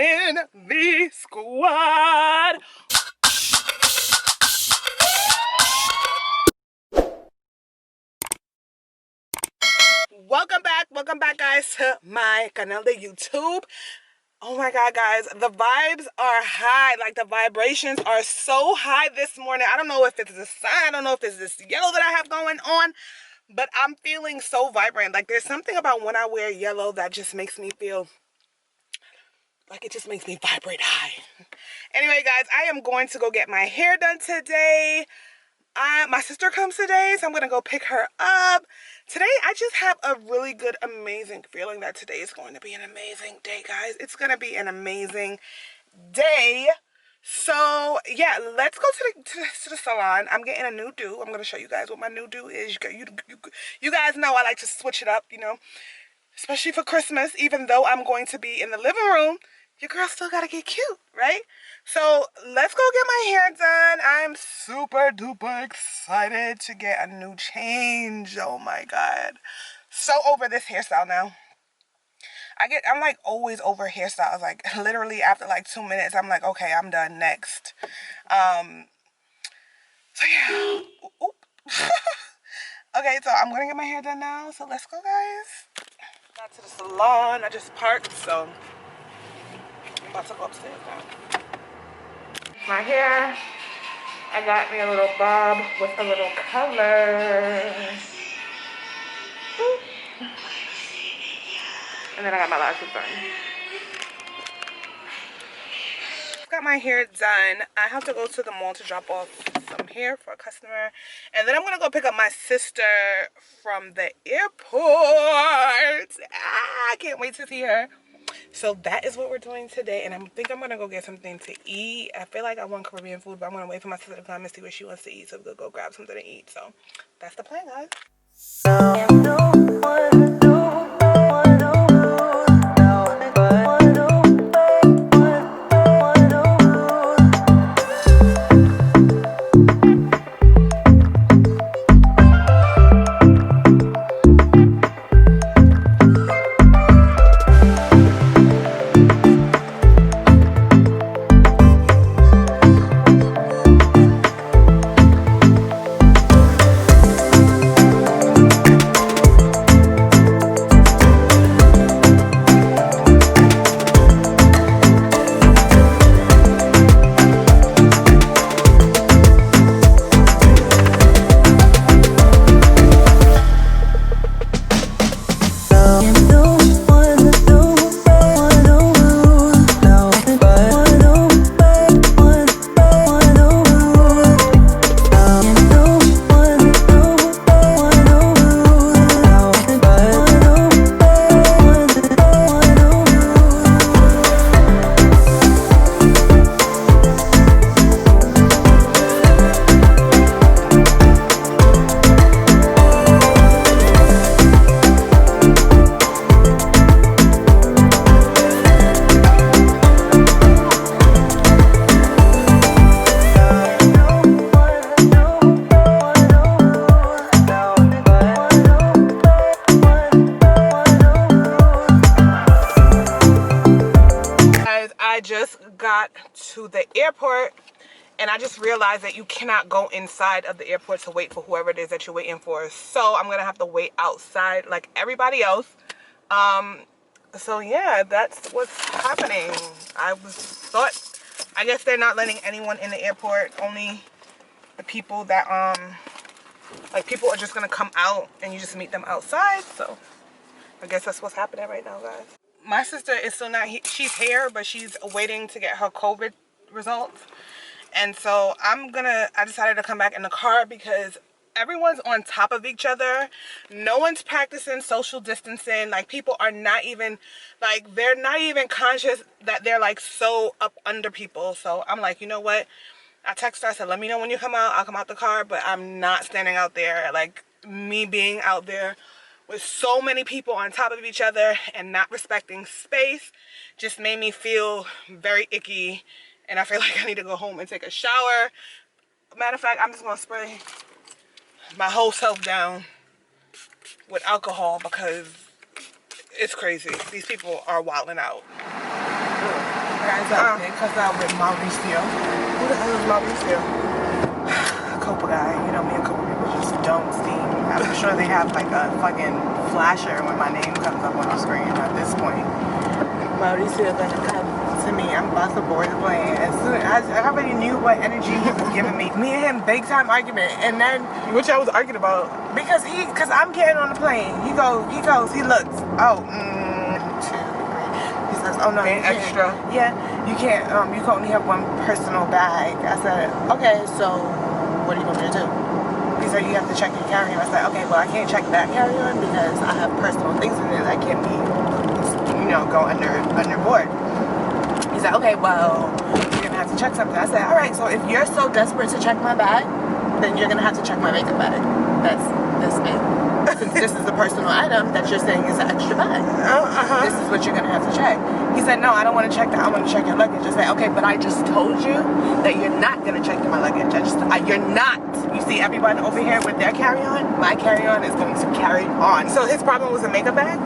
in the squad. Welcome back guys to my canal de YouTube. Oh my god guys, the vibes are high, like the vibrations are so high this morning. I don't know if it's the sun, I don't know if it's this yellow that I have going on, but I'm feeling so vibrant. Like there's something about when I wear yellow that just makes me feel like it just makes me vibrate high. Anyway guys, I am going to go get my hair done today. My sister comes today, so I'm gonna go pick her up. Today, I just have a really good, amazing feeling that today is going to be an amazing day, guys. It's gonna be an amazing day. So yeah, let's go to the salon. I'm getting a new do. I'm gonna show you guys what my new do is. You guys know I like to switch it up, you know, especially for Christmas. Even though I'm going to be in the living room, your girl still gotta get cute, right? So let's go get my hair done. I'm super duper excited to get a new change. Oh my god, so over this hairstyle now. I'm like always over hairstyles. Like literally after like 2 minutes I'm like, okay, I'm done, next. So yeah. Oop. Okay, so I'm gonna get my hair done now, so let's go guys. Got to the salon. I just parked, so I'm about to go upstairs now. My hair, I got me a little bob with a little color. And then I got my lashes done. Got my hair done. I have to go to the mall to drop off some hair for a customer. And then I'm going to go pick up my sister from the airport. I can't wait to see her. So that is what we're doing today, and I think I'm gonna go get something to eat. I feel like I want Caribbean food, but I'm gonna wait for my sister to come and see what she wants to eat, so we'll go grab something to eat. So that's the plan, guys. Got to the airport and I just realized that you cannot go inside of the airport to wait for whoever it is that you're waiting for, so I'm gonna have to wait outside like everybody else. So yeah, that's what's happening. I guess they're not letting anyone in the airport, only the people that like people are just gonna come out and you just meet them outside. So I guess that's what's happening right now, guys. My sister is still not here. She's here, but she's waiting to get her COVID results. And so I decided to come back in the car because everyone's on top of each other. No one's practicing social distancing. Like people are not even, like they're not even conscious that they're like so up under people. So I'm like, you know what? I texted her, I said, let me know when you come out. I'll come out the car, but I'm not standing out there. Like me being out there with so many people on top of each other and not respecting space just made me feel very icky, and I feel like I need to go home and take a shower. Matter of fact, I'm just gonna spray my whole self down with alcohol because it's crazy. These people are wilding out. They cussed out with Mauricio. Who the hell is Mauricio? Copa guy. You know, me and Copa people just don't steam. I'm sure they have like a fucking flasher when my name comes up on the screen at this point. Mauricio gonna come to me. I'm about to board the plane. As soon as I already knew what energy he was giving me. Me and him, big time argument. And then, which I was arguing about, because I'm getting on the plane. He looks. Oh, 2, 3. He says, oh no, you extra. Yeah, you can't. You can only have one personal bag. I said, okay, so what do you want me to do? He said, you have to check your carry-on. I said, okay, well I can't check that carry-on because I have personal things in there that can't be, go under board. He said, okay, well, you're gonna have to check something. I said, all right, so if you're so desperate to check my bag, then you're gonna have to check my makeup bag. That's me. Since this is a personal item that you're saying is an extra bag. This is what you're gonna have to check. He said, no, I don't want to check that. I want to check your luggage. I said, okay, but I just told you that you're not gonna check my luggage. You're not. You see everyone over here with their carry-on? My carry-on is going to carry on. So his problem was a makeup bag?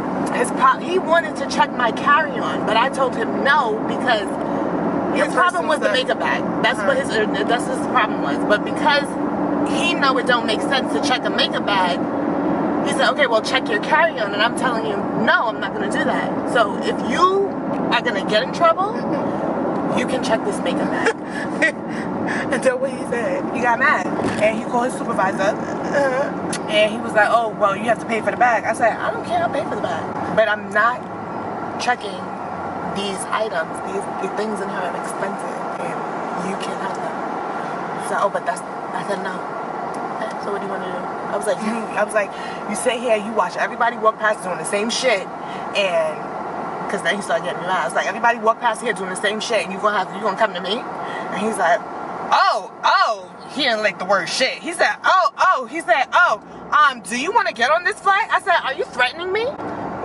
He wanted to check my carry-on, but I told him no because his problem was the makeup bag. That's what his problem was. But because he know it don't make sense to check a makeup bag, he said, okay, well, check your carry-on. And I'm telling you, no, I'm not going to do that. So if you are going to get in trouble, you can check this makeup bag. And that's what he said. He got mad. And he called his supervisor. And he was like, oh, well, you have to pay for the bag. I said, I don't care, I'll pay for the bag. But I'm not checking these items. These things in here are expensive. And you can't have them. So, oh, but I said, no. Okay, so what do you want to do? I was like, you sit here, you watch everybody walk past doing the same shit. And, because then he started getting me mad. I was like, everybody walk past here doing the same shit. And you gonna come to me? And he's like, oh, he didn't like the word shit. He said, do you want to get on this flight? I said, are you threatening me?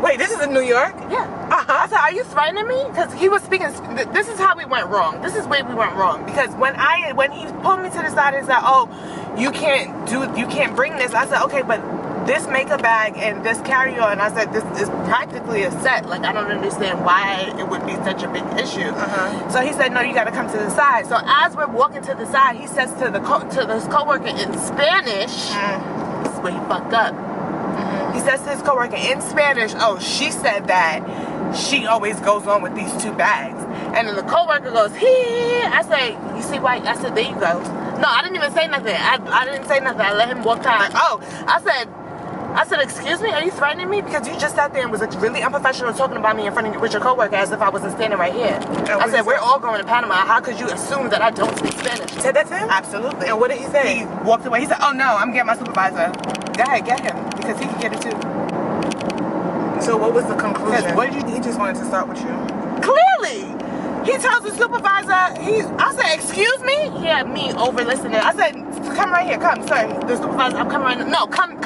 Wait, this is in New York? Yeah. I said, are you threatening me? Because he was speaking, this is how we went wrong. This is where we went wrong. Because when he pulled me to the side and said, oh, you can't bring this. I said, okay, but this makeup bag and this carry-on, I said, this is practically a set. Like, I don't understand why it would be such a big issue. So he said, no, you got to come to the side. So as we're walking to the side, he says to his coworker in Spanish, this is where he fucked up. He says to his coworker in Spanish, oh, she said that she always goes on with these 2 bags. And then the coworker goes, hee. I say, you see why? I said, there you go. No, I didn't even say nothing. I didn't say nothing. I let him walk past. Like, oh, I said, excuse me, are you threatening me? Because you just sat there and was really unprofessional talking about me in front of you with your coworker as if I wasn't standing right here. I said, we're all going to Panama. How could you assume that I don't speak Spanish? You said that to him? Absolutely. And what did he say? He walked away. He said, oh no, I'm getting my supervisor. Go ahead, get him, because he can get it too. So what was the conclusion? What did you? He just wanted to start with you. Clearly. He tells the supervisor, I said, excuse me? He had me over listening. I said, come right here, come, sir. The supervisor, I'm coming right now. No, come.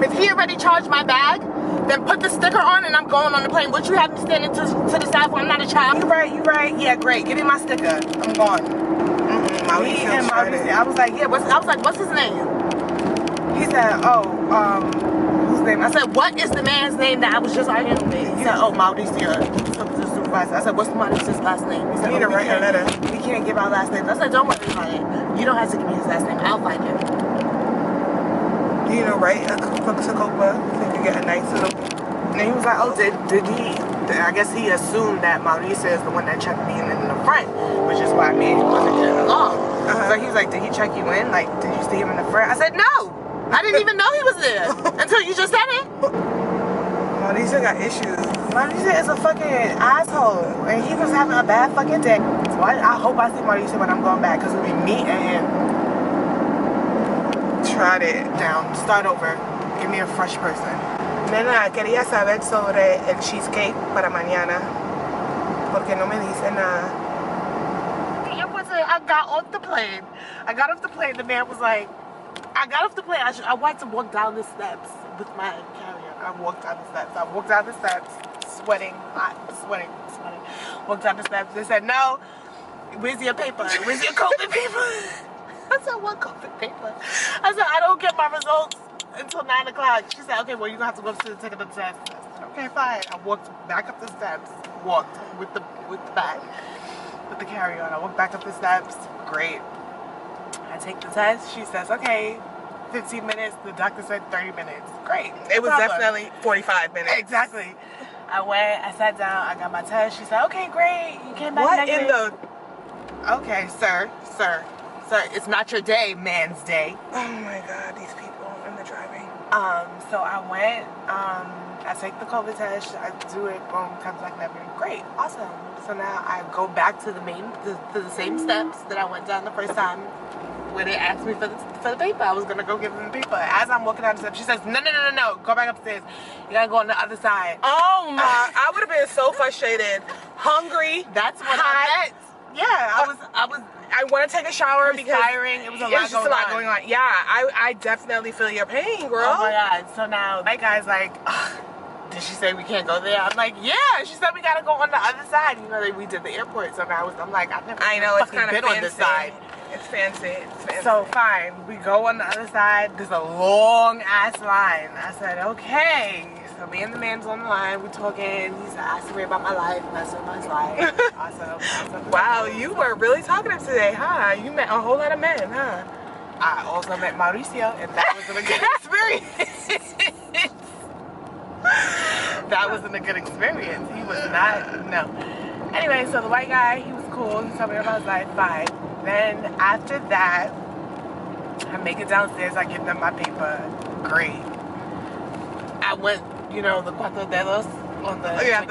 If he already charged my bag, then put the sticker on and I'm going on the plane. Would you have me standing to the side when I'm not a child? You right. Yeah, great. Give me my sticker. I'm gone. Mauricio. I was like, what's his name? He said, whose name? I said, what is the man's name that I was just arguing with? He said, oh, Mauricio. I said, what's Mauricio's last name? He said, you need to write a letter. We can't give our last names. I said, don't worry about it. You don't have to give me his last name. I'll find him. You know, right? A cook to Copa, so you can get a nice little. And he was like, oh, did he? I guess he assumed that Mauricio is the one that checked me in the front, which is why me and him wasn't getting along. So he was like, did he check you in? Like, did you see him in the front? I said, no. I didn't even know he was there until you just said it. Mauricio got issues. Mauricio is a fucking asshole, and he was having a bad fucking day. So I hope I see Mauricio when I'm going back, because it'll be me and him. Tried it down, start over, give me a fresh person. Nena, quería saber sobre el cheesecake para mañana, porque no me dice nada. I got off the plane. The man was like, I got off the plane. I wanted to walk down the steps with my carrier. I walked down the steps, sweating, hot, sweating. Walked down the steps. They said, no, where's your paper? Where's your COVID paper? I said, what COVID paper? I said, I don't get my results until 9 o'clock. She said, okay, well, you're going to have to go to the test. Okay, fine. I walked back up the steps. Walked with the bag, with the carry-on. I walked back up the steps. Great. I take the test. She says, okay, 15 minutes. The doctor said 30 minutes. Great. It was definitely 45 minutes. Exactly. I went, I sat down, I got my test. She said, okay, great. You came back negative. What in the... Okay, sir, it's not your day, man's day. Oh my God, these people and the driving. So I went, I take the COVID test, I do it, boom, comes back negative. Great, awesome. So now I go back to the same steps that I went down the first time where they asked me for the paper. I was gonna go give them the paper. As I'm walking down the steps, she says, no, go back upstairs. You gotta go on the other side. Oh my, I would have been so frustrated. Hungry. That's what I meant. Yeah, I want to take a shower because it was a lot going on. Yeah, I definitely feel your pain, girl. Oh my God. So now that guy's like, did she say we can't go there? I'm like, yeah. She said we gotta go on the other side. You know, we did the airport. So now I'm like, I know it's kind of been on this side. It's fancy. So fine, we go on the other side. There's a long ass line. I said, okay. So me and the man's on the line. We're talking. He's asking me about my life. And I said, my life. Awesome. Wow, you were really talkative today, huh? You met a whole lot of men, huh? I also met Mauricio, and that wasn't a good experience. That wasn't a good experience. He was not, no. Anyway, so the white guy, he was cool. He told me about his life, fine. Then after that, I make it downstairs. I give them my paper. Great. I went, you know, the cuatro dedos on the that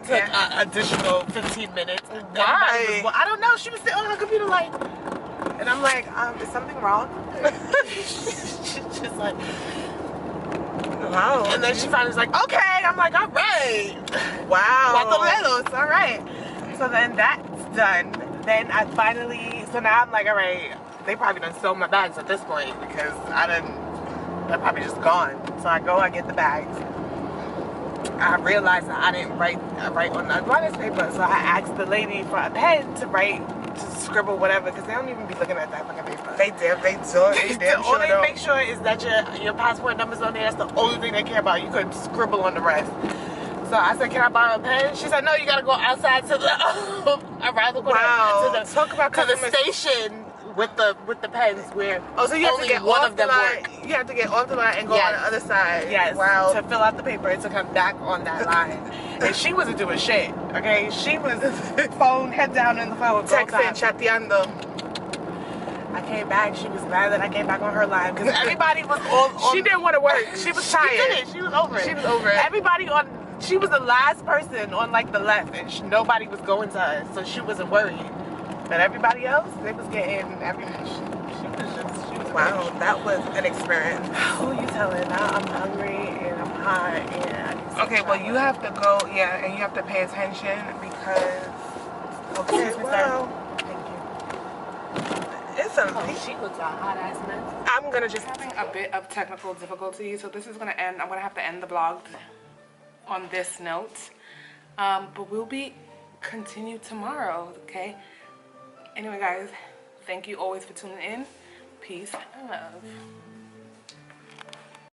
took additional 15 minutes. Why? I don't know. She was sitting on her computer like, and I'm like, is something wrong? She's just like, wow. And then she finally was like, okay. I'm like, all right. Wow. Cuatro dedos. All right. So then that's done. Then I finally, so now I'm like, all right, they probably done sold my bags at this point because they're probably just gone. So I go, I get the bags. I realized that I didn't write on the address paper, so I asked the lady for a pen to scribble whatever, because they don't even be looking at that fucking paper. They do. All they make sure is that your passport number's on there. That's the only thing they care about. You could scribble on the rest. So I said, can I borrow a pen? She said, no, you gotta go outside to the to the station with the pens where so you have to get one of them work. You have to get off the line and go on the other side. Yes. Wow. To fill out the paper and to come back on that line. And she wasn't doing shit. Okay, she was phone head down in the phone. Texting, chateando. I came back. She was mad that I came back on her line because everybody was on. She didn't want to work. She was tired. She did it. She was over it. Everybody on. She was the last person on like the left, and nobody was going to her, so she wasn't worried. But everybody else, they was getting She was wow, that was an experience. Who you telling? Now I'm hungry and I'm hot and okay, well you have to go, and you have to pay attention because. Okay, well. Thank you. It's she looks a hot ass mess. I'm gonna just having a bit of technical difficulty, so this is gonna end. I'm gonna have to end the vlog on this note, but we'll be continue tomorrow. Okay, anyway guys, thank you always for tuning in. Peace and love.